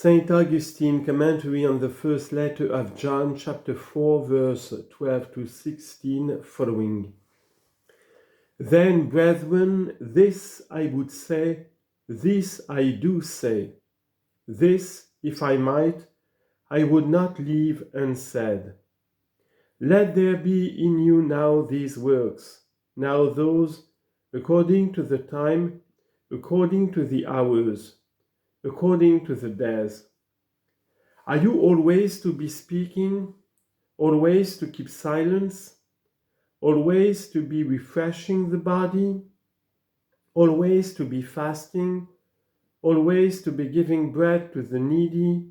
Saint Augustine, commentary on the first letter of John, chapter 4, verse 12 to 16, following. Then, brethren, this I would say, this I do say. This, if I might, I would not leave unsaid. Let there be in you now these works, now those, according to the time, according to the hours, according to the days. Are you always to be speaking, always to keep silence, always to be refreshing the body, always to be fasting, always to be giving bread to the needy,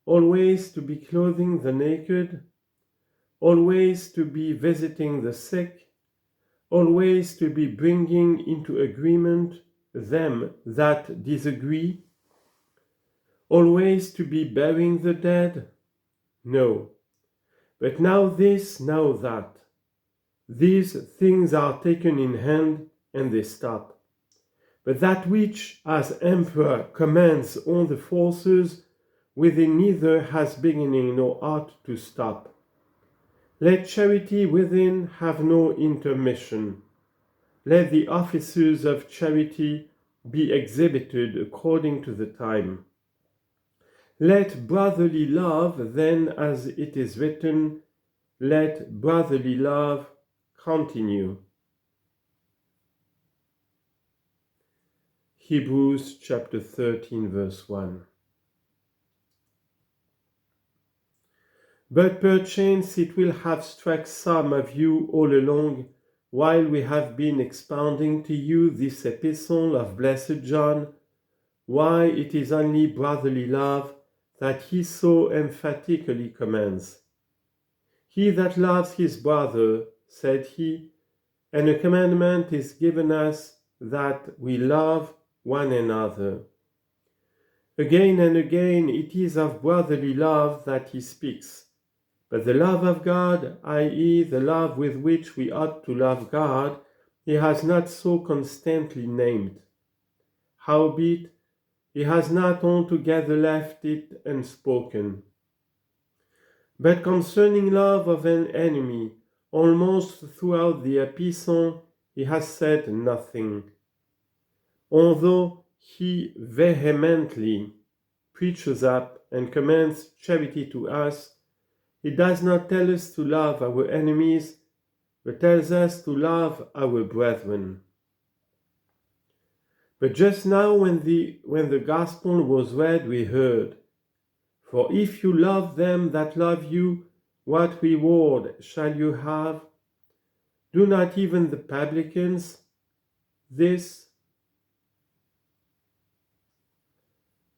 always to be clothing the naked, always to be visiting the sick, always to be bringing into agreement them that disagree, always to be burying the dead? No. But now this, now that. These things are taken in hand, and they stop. But that which, as emperor, commands all the forces within neither has beginning nor ought to stop. Let charity within have no intermission. Let the offices of charity be exhibited according to the time. Let brotherly love, then, as it is written, let brotherly love continue. Hebrews chapter 13, verse 1. But perchance it will have struck some of you all along, while we have been expounding to you this epistle of Blessed John, why it is only brotherly love that he so emphatically commands. He that loves his brother, said he, and a commandment is given us that we love one another. Again and again it is of brotherly love that he speaks. But the love of God, i.e., the love with which we ought to love God, he has not so constantly named. Howbeit, he has not altogether left it unspoken. But concerning love of an enemy, almost throughout the epistle, he has said nothing. Although he vehemently preaches up and commands charity to us, he does not tell us to love our enemies, but tells us to love our brethren. But just now when the gospel was read, we heard, For if you love them that love you, what reward shall you have? Do not even the publicans this?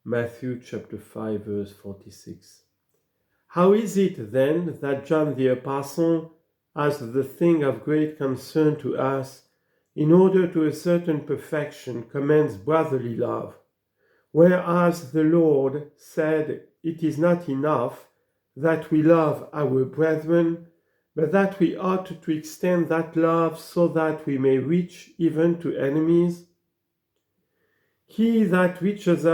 Matthew chapter 5, verse 46. How is it then that John the Apostle, as the thing of great concern to us, in order to a certain perfection commands brotherly love, whereas the Lord said it is not enough that we love our brethren, but that we ought to extend that love so that we may reach even to enemies? He that reaches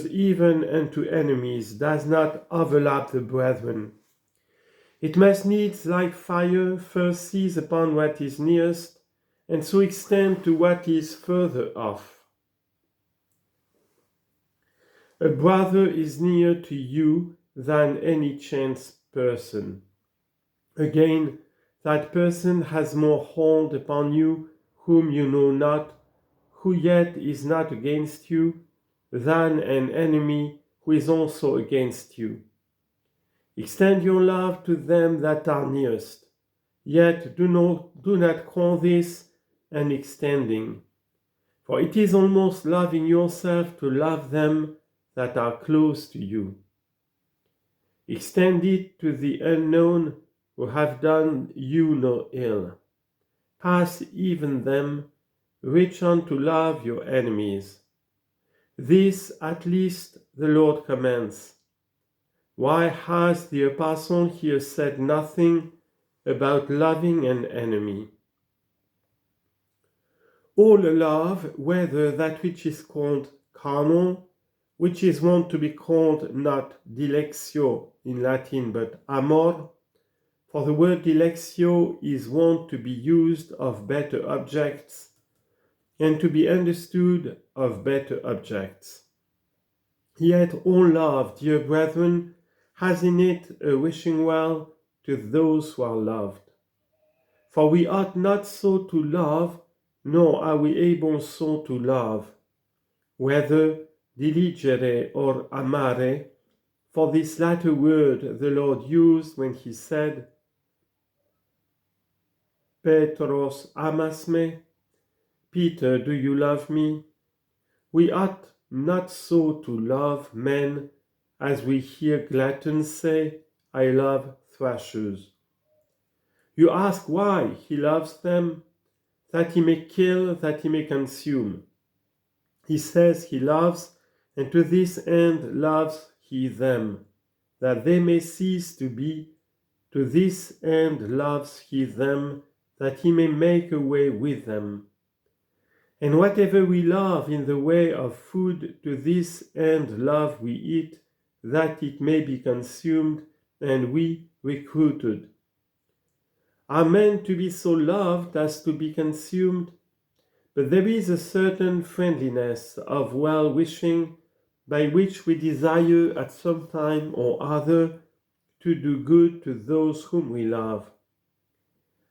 even unto enemies does not overlap the brethren. It must needs, like fire, first seize upon what is nearest, and so extend to what is further off. A brother is nearer to you than any chance person. Again, that person has more hold upon you whom you know not, who yet is not against you, than an enemy who is also against you. Extend your love to them that are nearest, yet do not call this an extending, for it is almost loving yourself to love them that are close to you. Extend it to the unknown who have done you no ill. Pass even them, reach on to love your enemies. This at least the Lord commands. Why has the apostle here said nothing about loving an enemy? All love, whether that which is called carnal which is wont to be called not dilectio in Latin, but amor, for the word dilectio is wont to be used of better objects and to be understood of better objects. Yet all love, dear brethren, has in it a wishing well to those who are loved. For we ought not so to love, nor are we able so to love, whether diligere or amare, for this latter word the Lord used when he said, Petros amas me? Peter, do you love me? We ought not so to love men as we hear gluttons say, I love thrashers. You ask why he loves them? That he may kill, that he may consume. He says he loves, and to this end loves he them, that they may cease to be. To this end loves he them, that he may make away with them. And whatever we love in the way of food, to this end love we eat, that it may be consumed, and we recruited. Are men to be so loved as to be consumed? But there is a certain friendliness of well-wishing by which we desire at some time or other to do good to those whom we love.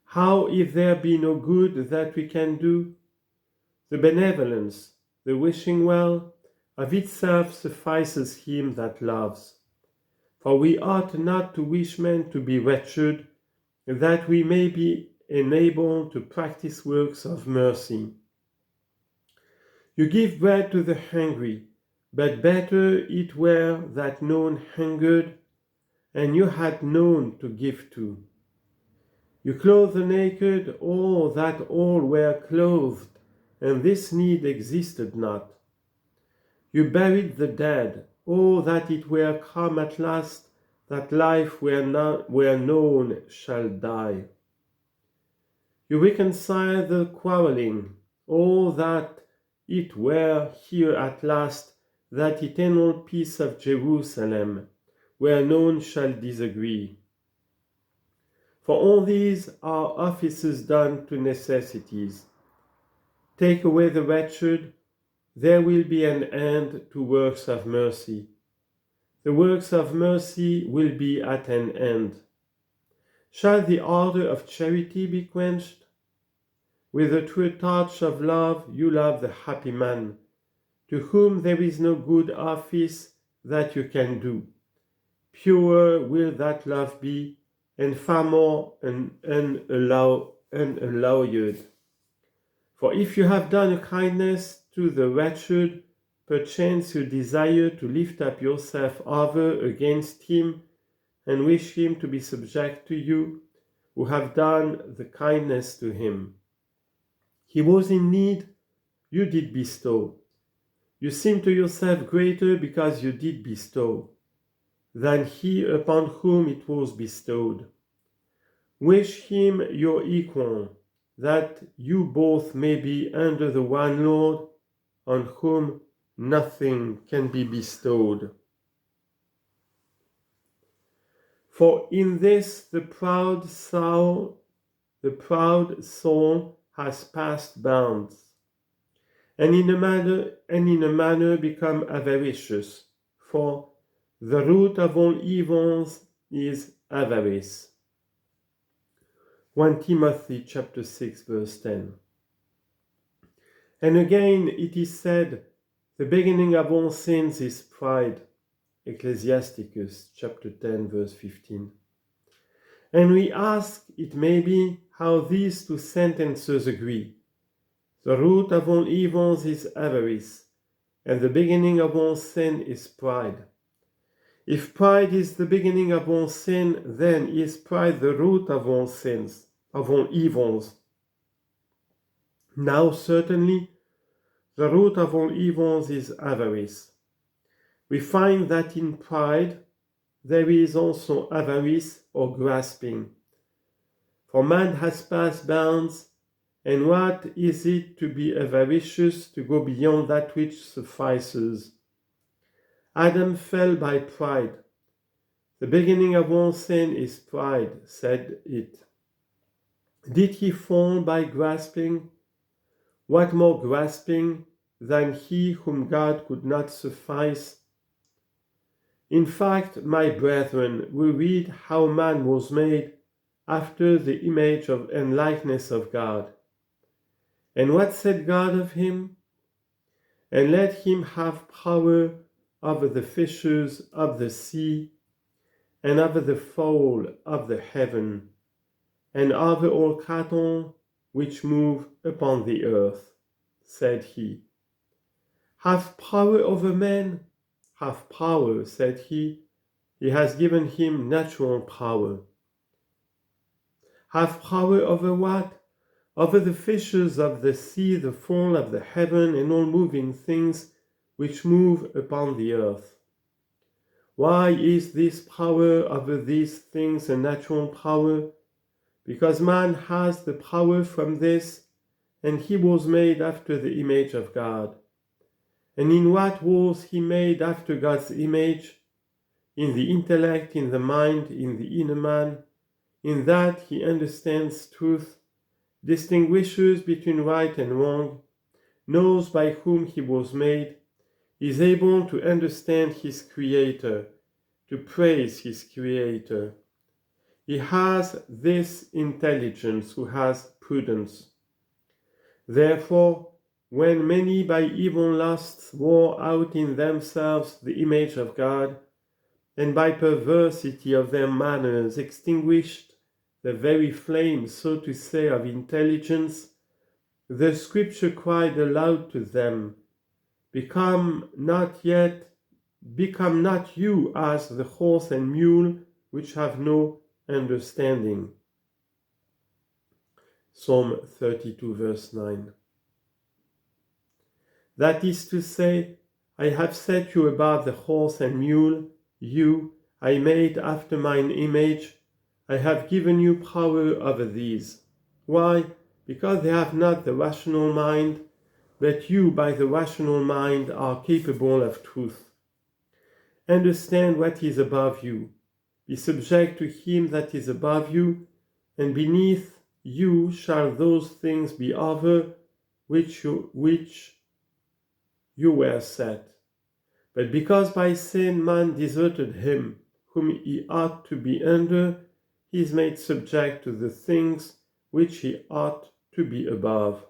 How if there be no good that we can do? The benevolence, the wishing well, of itself suffices him that loves. For we ought not to wish men to be wretched, that we may be enabled to practice works of mercy. You give bread to the hungry, but better it were that none hungered, and you had none to give to. You clothe the naked, or that all were clothed, and this need existed not. You buried the dead, oh, that it were come at last, that life where none shall die. You reconcile the quarreling, oh, that it were here at last that eternal peace of Jerusalem, where none shall disagree. For all these are offices done to necessities. Take away the wretched, there will be an end to works of mercy. The works of mercy will be at an end. Shall the ardor of charity be quenched? With a true touch of love you love the happy man, to whom there is no good office that you can do. Purer will that love be, and far more unalloyed. For if you have done a kindness to the wretched, perchance you desire to lift up yourself over against him, and wish him to be subject to you, who have done the kindness to him. He was in need, you did bestow. You seem to yourself greater because you did bestow, than he upon whom it was bestowed. Wish him your equal, that you both may be under the one Lord, on whom nothing can be bestowed. For in this the proud soul has passed bounds, and in a manner become avaricious, for the root of all evils is avarice. 1 Timothy chapter 6 verse 10. And again it is said, the beginning of all sins is pride. Ecclesiasticus chapter 10 verse 15. And we ask, it may be, how these two sentences agree. The root of all evils is avarice, and the beginning of all sin is pride. If pride is the beginning of all sin, then is pride the root of all sins, of all evils. Now certainly, the root of all evils is avarice. We find that in pride there is also avarice or grasping. For man has passed bounds, and what is it to be avaricious, to go beyond that which suffices? Adam fell by pride. The beginning of all sin is pride, said it. Did he fall by grasping? What more grasping than he whom God could not suffice? In fact, my brethren, we read how man was made after the image of and likeness of God. And what said God of him? And let him have power over the fishes of the sea, and over the fowl of the heaven, and over all cattle which move upon the earth, said he. Have power over men? Have power, said he. He has given him natural power. Have power over what? Over the fishes of the sea, the fowl of the heaven, and all moving things which move upon the earth. Why is this power over these things a natural power? Because man has the power from this, and he was made after the image of God. And in what was he made after God's image? In the intellect, in the mind, in the inner man. In that he understands truth, distinguishes between right and wrong, knows by whom he was made, is able to understand his Creator, to praise his Creator. He has this intelligence who has prudence. Therefore, when many by evil lusts wore out in themselves the image of God, and by perversity of their manners extinguished the very flame, so to say, of intelligence, the Scripture cried aloud to them, Become not you as the horse and mule, which have no understanding. Psalm 32, verse 9. That is to say, I have set you above the horse and mule, you I made after mine image. I have given you power over these. Why? Because they have not the rational mind, but you by the rational mind are capable of truth. Understand what is above you. Be subject to him that is above you, and beneath you shall those things be over which you were set. But because by sin man deserted him whom he ought to be under, he is made subject to the things which he ought to be above.